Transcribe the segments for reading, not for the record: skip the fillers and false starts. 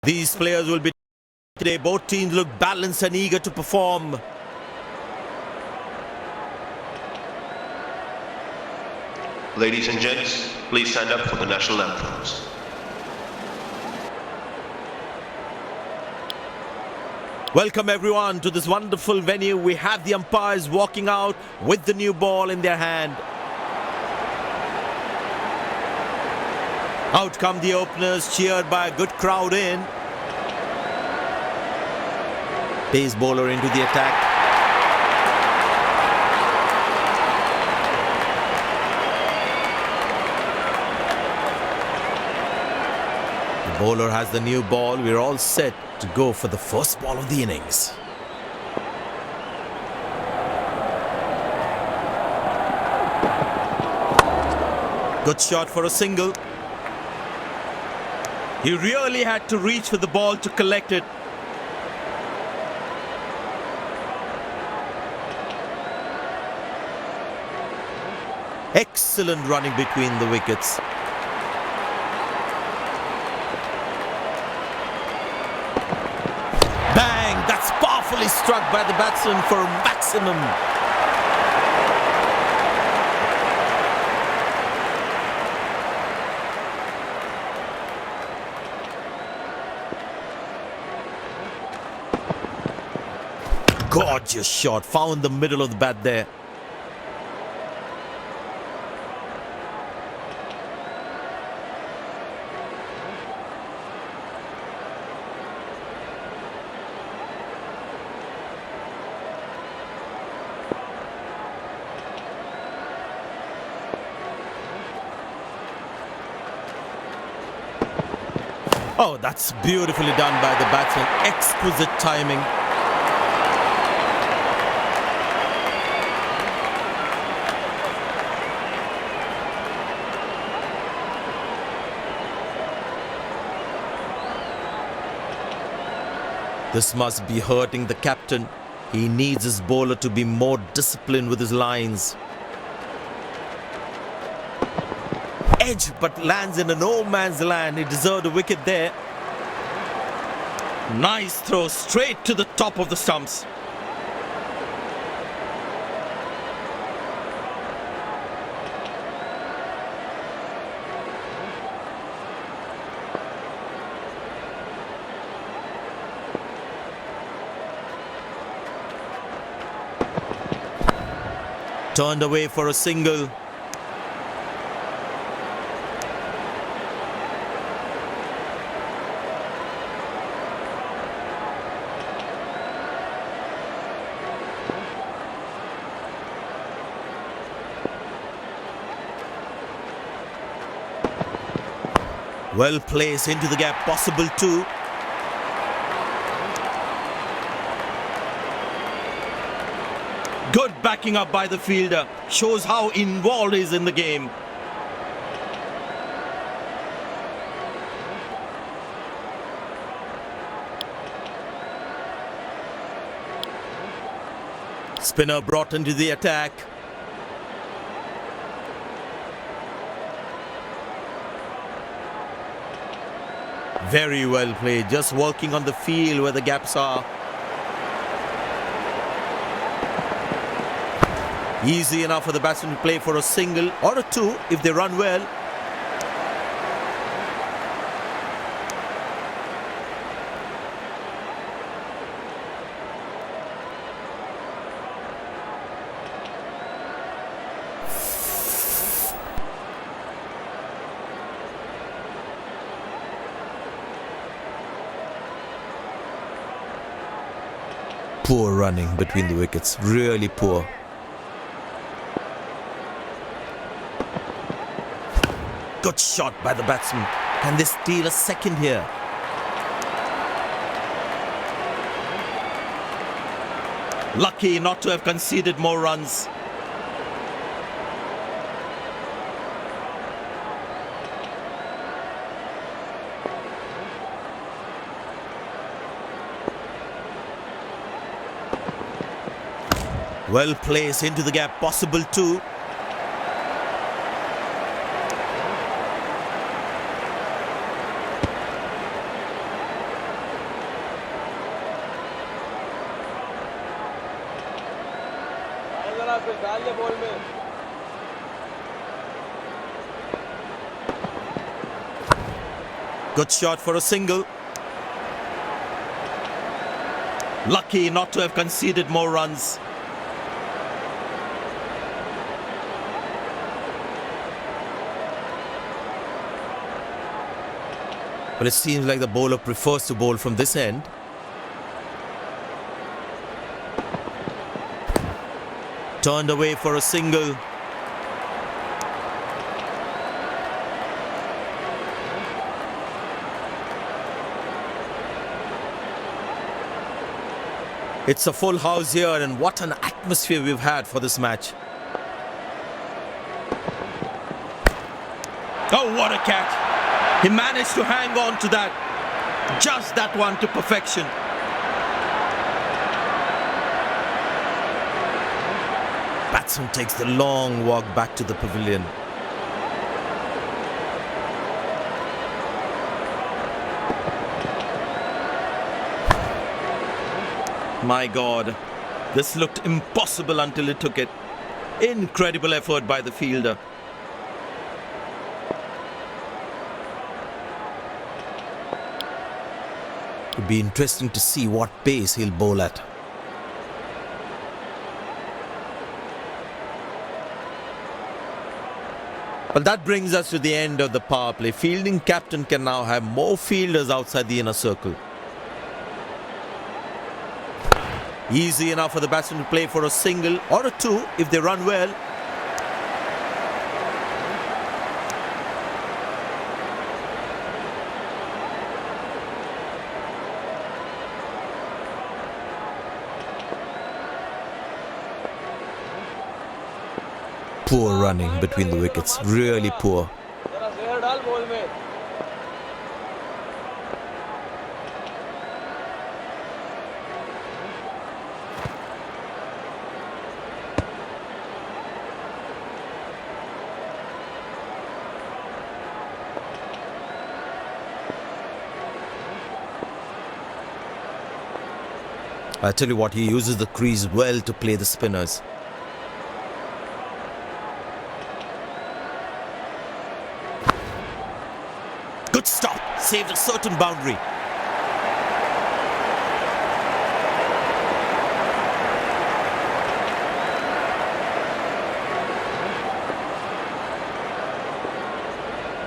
These players will be today. Both teams look balanced and eager to perform. Ladies and gents, please stand up for the national anthems. Welcome everyone to this wonderful venue. We have the umpires walking out with the new ball in their hand. Out come the openers, cheered by a good crowd in. Pace bowler into the attack. The bowler has the new ball. We're all set to go for the first ball of the innings. Good shot for a single. He really had to reach for the ball to collect it. Excellent running between the wickets. Bang! That's powerfully struck by the batsman for maximum. Gorgeous shot, found the middle of the bat there. Oh, that's beautifully done by the batsman. Exquisite timing. This must be hurting the captain. He needs his bowler to be more disciplined with his lines. Edge, but lands in a no man's land. He deserved a wicket there. Nice throw straight to the top of the stumps. Turned away for a single. Well placed into the gap, possible too. Good backing up by the fielder. Shows how involved he is in the game. Spinner brought into the attack. Very well played. Just working on the field where the gaps are. Easy enough for the batsman to play for a single or a two if they run well. Poor running between the wickets. Really poor. Good shot by the batsman. Can they steal a second here? Lucky not to have conceded more runs. Well placed into the gap, possible too. Good shot for a single. Lucky not to have conceded more runs. But it seems like the bowler prefers to bowl from this end. Turned away for a single. It's a full house here, and what an atmosphere we've had for this match. Oh, what a catch! He managed to hang on to that. Just that one to perfection. Batsman takes the long walk back to the pavilion. My God, this looked impossible until he took it. Incredible effort by the fielder. It'll be interesting to see what pace he'll bowl at. Well, that brings us to the end of the power play. Fielding captain can now have more fielders outside the inner circle. Easy enough for the batsman to play for a single or a two if they run well. Poor running between the wickets, really poor. I tell you what, he uses the crease well to play the spinners. Good stop, saved a certain boundary.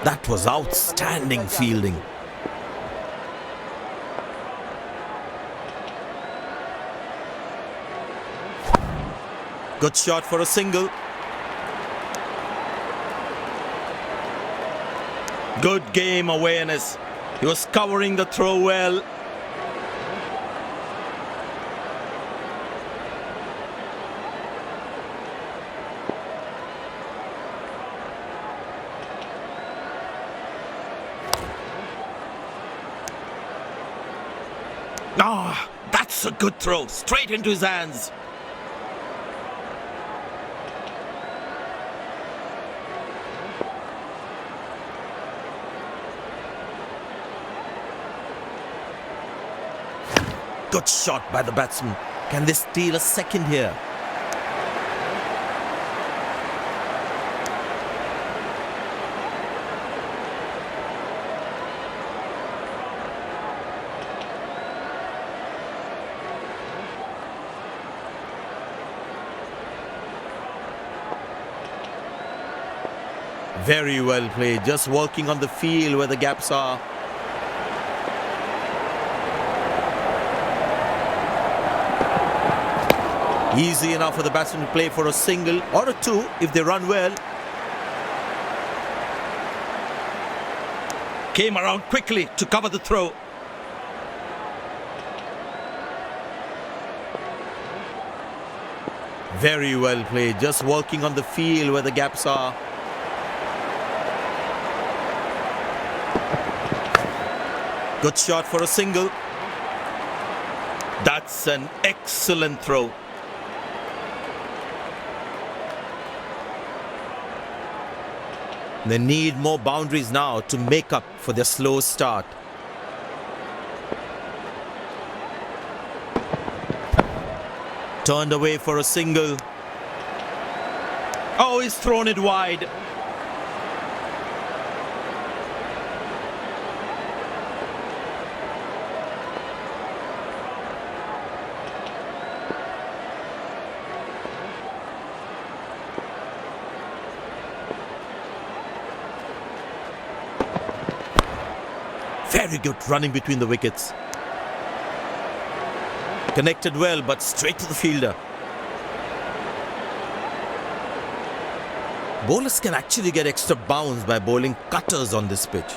That was outstanding fielding. Good shot for a single. Good game awareness. He was covering the throw well. Ah, that's a good throw. Straight into his hands. Good shot by the batsman. Can they steal a second here? Very well played, just working on the field where the gaps are. Easy enough for the batsman to play for a single or a two if they run well. Came around quickly to cover the throw. Very well played, just working on the field where the gaps are. Good shot for a single. That's an excellent throw. They need more boundaries now to make up for their slow start. Turned away for a single. Oh, he's thrown it wide. Very good running between the wickets. Connected well, but straight to the fielder. Bowlers can actually get extra bounce by bowling cutters on this pitch.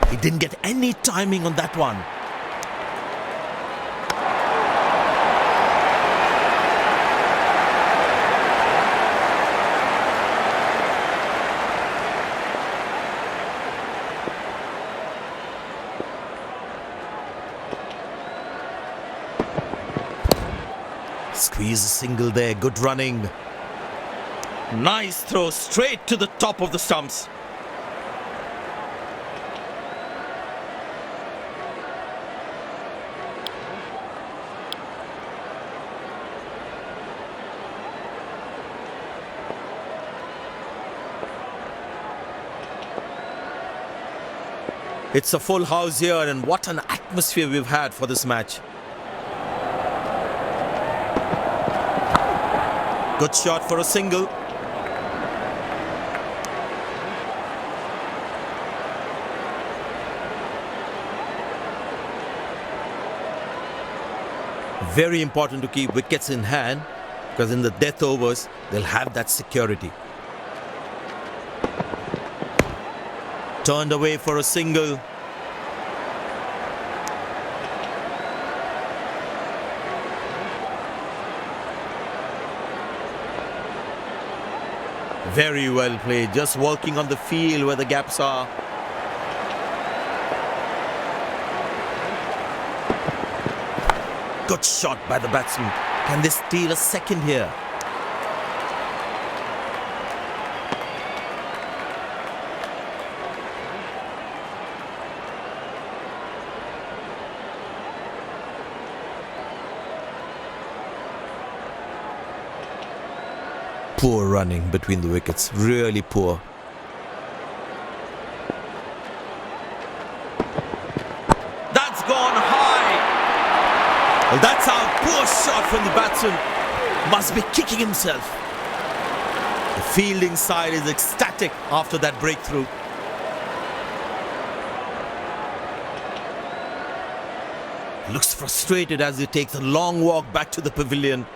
He didn't get any timing on that one. Squeeze a single there, good running. Nice throw straight to the top of the stumps. It's a full house here, and what an atmosphere we've had for this match. Good shot for a single. Very important to keep wickets in hand, because in the death overs, they'll have that security. Turned away for a single. Very well played, just working on the field where the gaps are. Good shot by the batsman. Can they steal a second here? Poor running between the wickets, really poor. That's gone high. Well, that's out. Poor shot from the batsman. Must be kicking himself. The fielding side is ecstatic after that breakthrough. Looks frustrated as he takes a long walk back to the pavilion.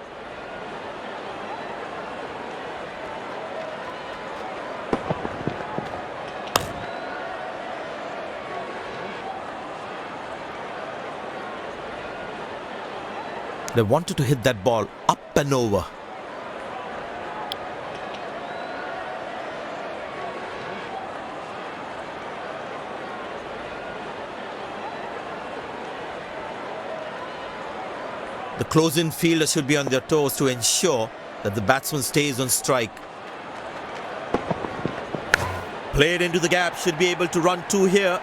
They wanted to hit that ball up and over. The close-in fielder should be on their toes to ensure that the batsman stays on strike. Played into the gap, should be able to run two here.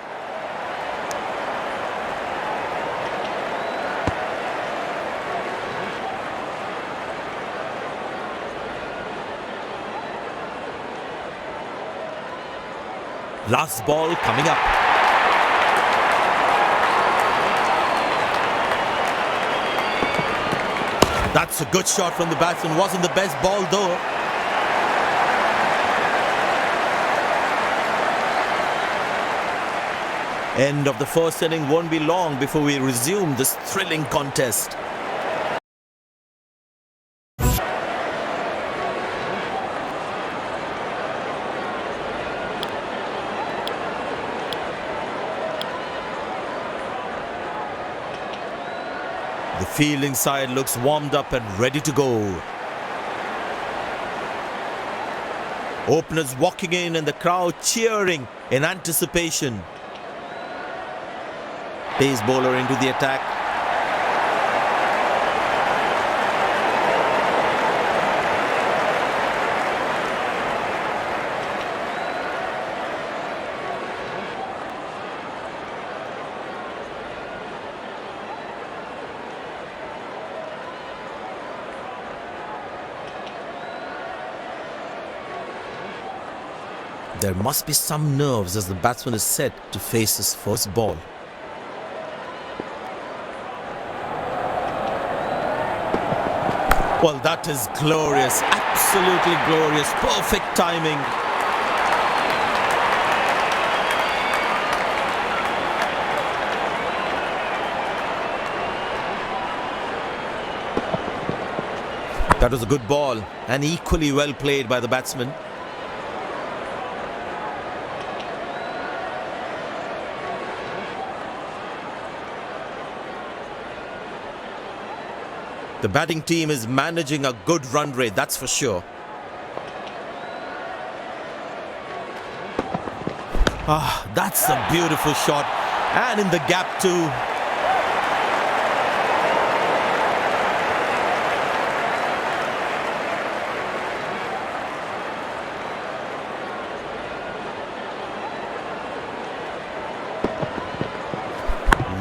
Last ball coming up. That's a good shot from the batsman. Wasn't the best ball though. End of the first inning won't be long before we resume this thrilling contest. The fielding side looks warmed up and ready to go. Openers walking in and the crowd cheering in anticipation. Pace bowler into the attack. There must be some nerves as the batsman is set to face his first ball. Well, that is glorious, absolutely glorious, perfect timing. That was a good ball and equally well played by the batsman. The batting team is managing a good run rate, that's for sure. That's a beautiful shot. And in the gap too.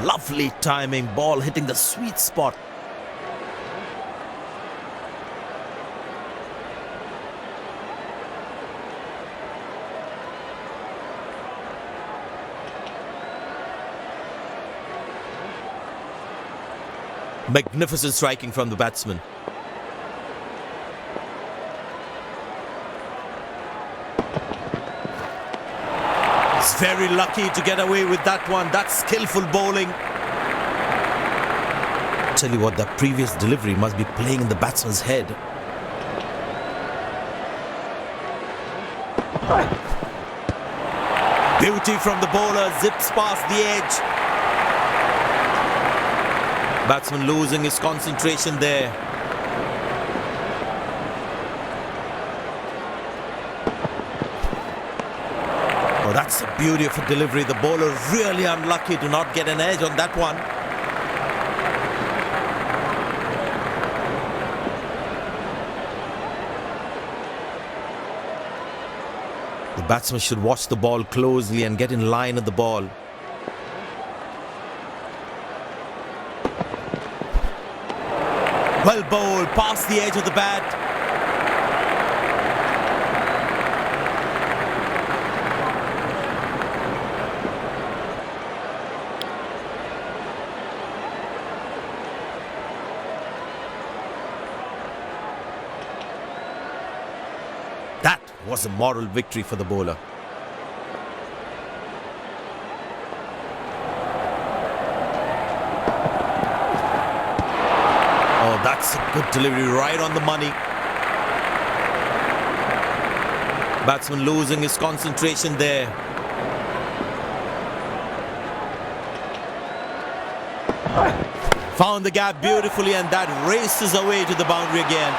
Lovely timing, ball hitting the sweet spot. Magnificent striking from the batsman. He's very lucky to get away with that one. That's skillful bowling. Tell you what, that previous delivery must be playing in the batsman's head. Beauty from the bowler, zips past the edge. Batsman losing his concentration there. Oh, that's the beauty of a delivery. The bowler really unlucky to not get an edge on that one. The batsman should watch the ball closely and get in line at the ball. Well bowled, past the edge of the bat. That was a moral victory for the bowler. Oh, that's a good delivery, right on the money. Batsman losing his concentration there. Found the gap beautifully, and that races away to the boundary again.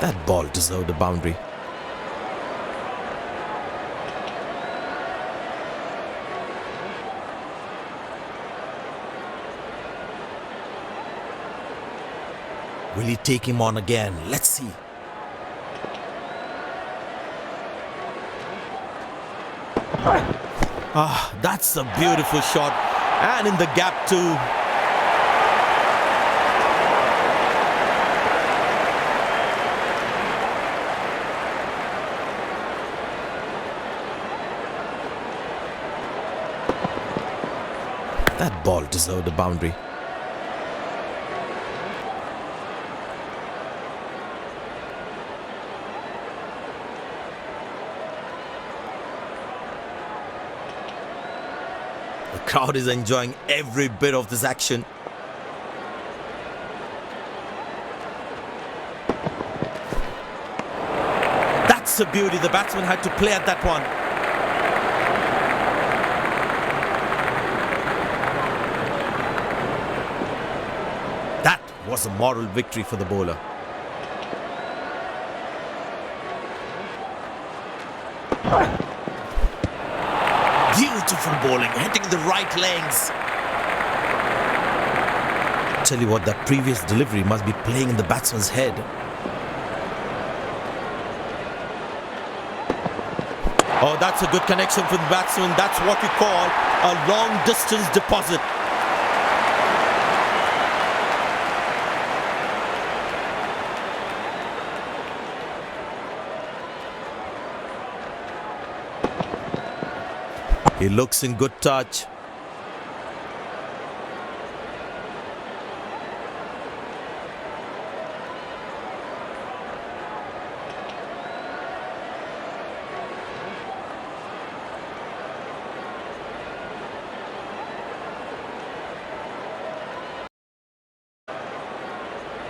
That ball deserved a boundary. Will he take him on again? Let's see. That's a beautiful shot. And in the gap too. That ball deserved a boundary. The crowd is enjoying every bit of this action. That's a beauty. The batsman had to play at that one. That was a moral victory for the bowler. Beautiful bowling, hitting the right legs. Tell you what, that previous delivery must be playing in the batsman's head. Oh, that's a good connection from the batsman. That's what we call a long distance deposit. He looks in good touch.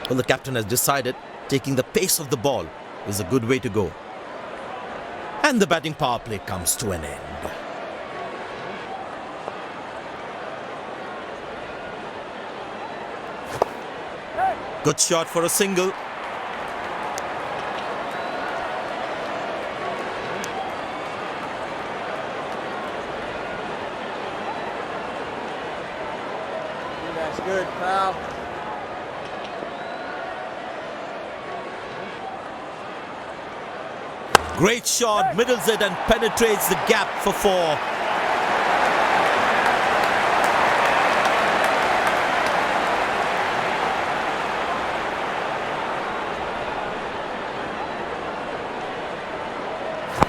Well, the captain has decided taking the pace of the ball is a good way to go. And the batting power play comes to an end. Good shot for a single. That's good, pal. Great shot, middles it and penetrates the gap for four.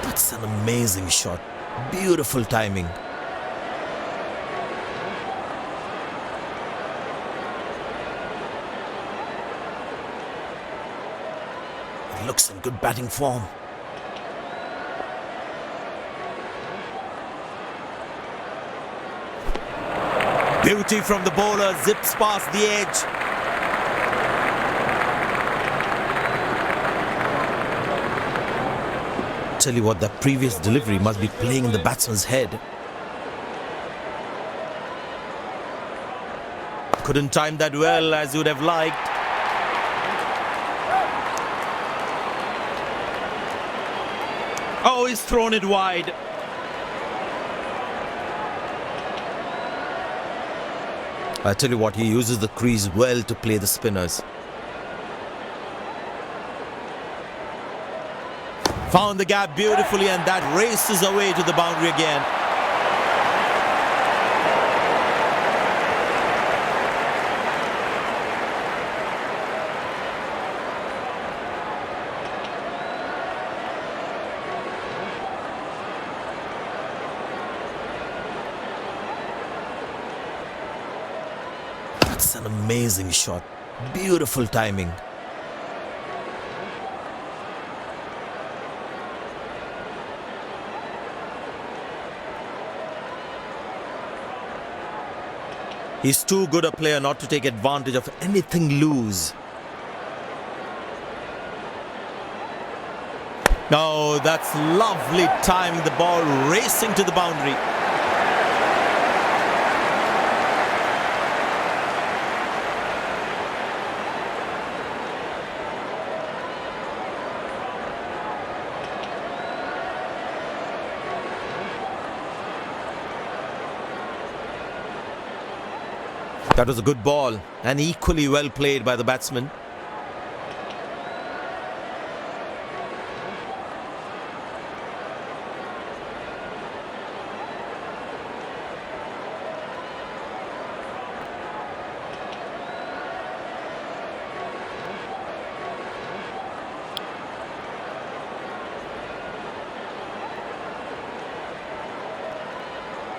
That's an amazing shot. Beautiful timing. It looks in good batting form. Beauty from the bowler, zips past the edge. Tell you what, that previous delivery must be playing in the batsman's head. Couldn't time that well as you would have liked. Oh, he's thrown it wide. I tell you what, he uses the crease well to play the spinners. Found the gap beautifully and that races away to the boundary again. That's an amazing shot. Beautiful timing. He's too good a player not to take advantage of anything loose. Oh, that's lovely timing. The ball racing to the boundary. That was a good ball and equally well played by the batsman.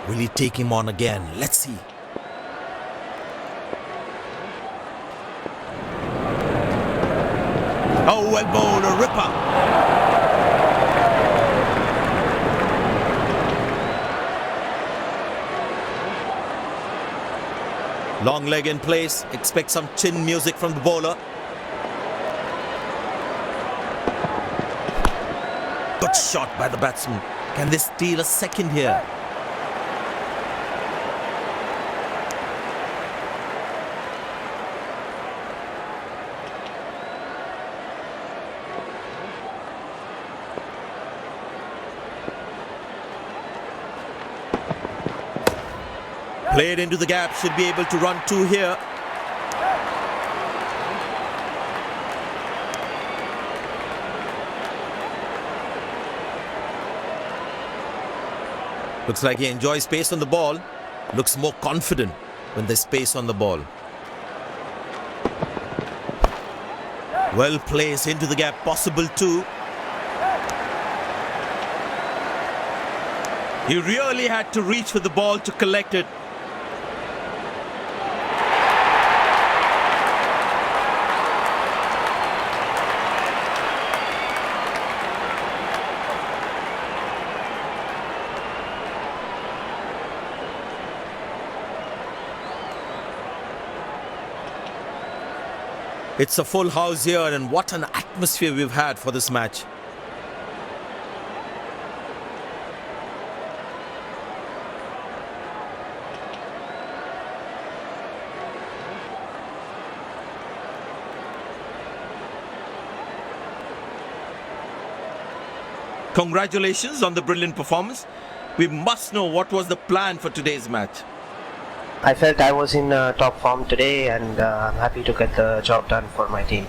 Will he take him on again? Let's see. Oh, well bowled, a ripper. Long leg in place. Expect some chin music from the bowler. Good shot by the batsman. Can they steal a second here? Played into the gap, should be able to run two here. Looks like he enjoys space on the ball. Looks more confident when there's space on the ball. Well placed into the gap, possible too. He really had to reach for the ball to collect it. It's a full house here, and what an atmosphere we've had for this match. Congratulations on the brilliant performance. We must know what was the plan for today's match. I felt I was in top form today, and I'm happy to get the job done for my team.